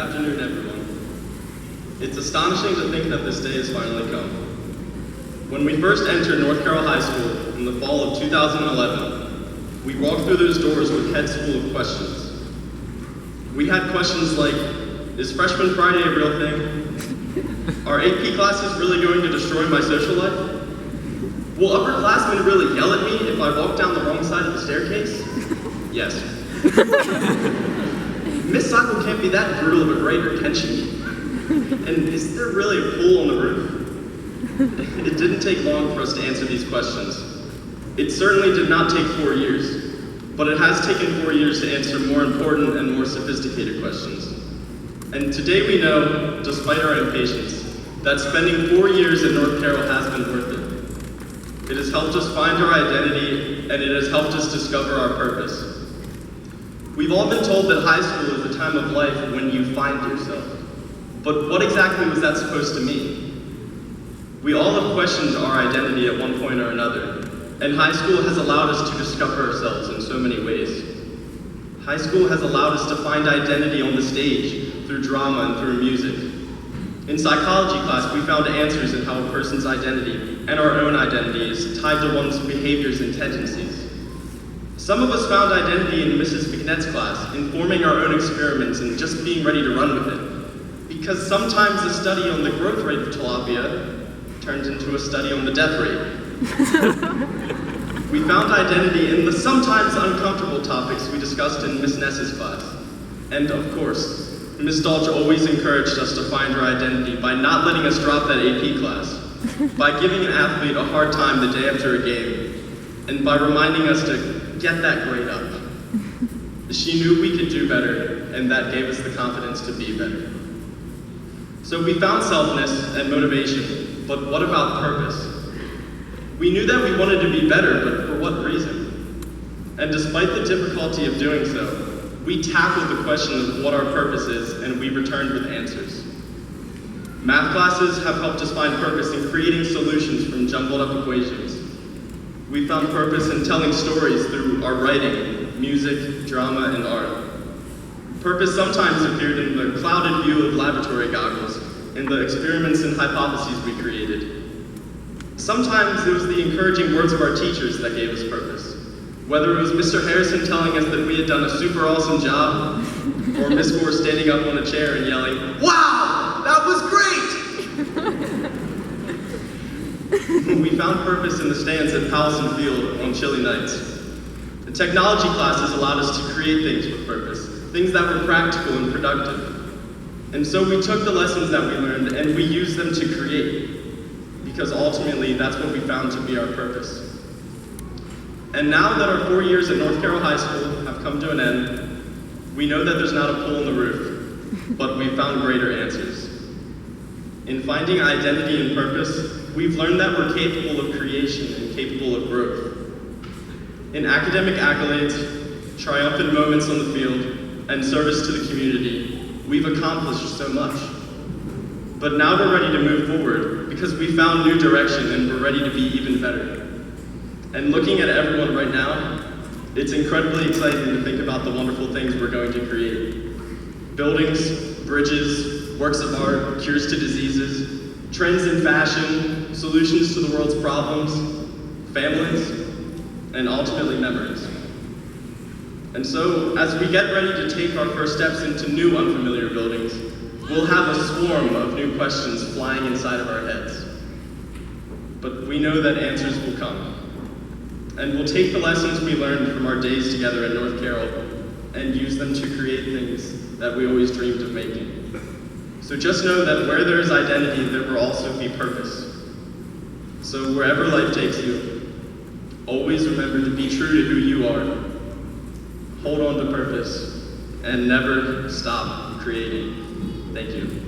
afternoon, everyone. It's astonishing to think that this day has finally come. When we first entered North Carroll High School in the fall of 2011, we walked through those doors with heads full of questions. We had questions like, is Freshman Friday a real thing? Are AP classes really going to destroy my social life? Will upperclassmen really yell at me if I walk down the wrong side of the staircase? Yes. Miss Sacco can't be that brutal of a grader, can she? And is there really a pool on the roof? It didn't take long for us to answer these questions. It certainly did not take 4 years, but it has taken 4 years to answer more important and more sophisticated questions. And today we know, despite our impatience, that spending 4 years at North Carroll has been worth it. It has helped us find our identity, and it has helped us discover our purpose. We've all been told that high school is a time of life when you find yourself. But what exactly was that supposed to mean? We all have questioned our identity at one point or another, and high school has allowed us to discover ourselves in so many ways. High school has allowed us to find identity on the stage, through drama and through music. In psychology class, we found answers in how a person's identity and our own identity is tied to one's behaviors and tendencies. Some of us found identity in Mrs. McDaniel's class, in forming our own experiments and just being ready to run with it. Because sometimes a study on the growth rate of tilapia turns into a study on the death rate. We found identity in the sometimes uncomfortable topics we discussed in Miss Ness's class. And of course, Miss Dolch always encouraged us to find our identity by not letting us drop that AP class, by giving an athlete a hard time the day after a game, and by reminding us to get that grade up. She knew we could do better, and that gave us the confidence to be better. So we found selfness and motivation, but what about purpose? We knew that we wanted to be better, but for what reason? And despite the difficulty of doing so, we tackled the question of what our purpose is, and we returned with answers. Math classes have helped us find purpose in creating solutions from jumbled up equations. We found purpose in telling stories through our writing, music, drama, and art. Purpose sometimes appeared in the clouded view of laboratory goggles, in the experiments and hypotheses we created. Sometimes it was the encouraging words of our teachers that gave us purpose. Whether it was Mr. Harrison telling us that we had done a super awesome job, or Miss Gore standing up on a chair and yelling, "Wow, that was great!" We found purpose in the stands at Powelson Field on chilly nights. The technology classes allowed us to create things with purpose, things that were practical and productive. And so we took the lessons that we learned and we used them to create, because ultimately that's what we found to be our purpose. And now that our 4 years at North Carroll High School have come to an end, we know that there's not a pool in the roof, but we've found greater answers. In finding identity and purpose, we've learned that we're capable of creation and capable of growth. In academic accolades, triumphant moments on the field, and service to the community, we've accomplished so much. But now we're ready to move forward because we found new direction and we're ready to be even better. And looking at everyone right now, it's incredibly exciting to think about the wonderful things we're going to create. Buildings, bridges, works of art, cures to diseases, trends in fashion, solutions to the world's problems, families, and ultimately memories. And so, as we get ready to take our first steps into new unfamiliar buildings, we'll have a swarm of new questions flying inside of our heads. But we know that answers will come. And we'll take the lessons we learned from our days together at North Carroll and use them to create things that we always dreamed of making. So just know that where there is identity, there will also be purpose. So wherever life takes you, always remember to be true to who you are, hold on to purpose, and never stop creating. Thank you.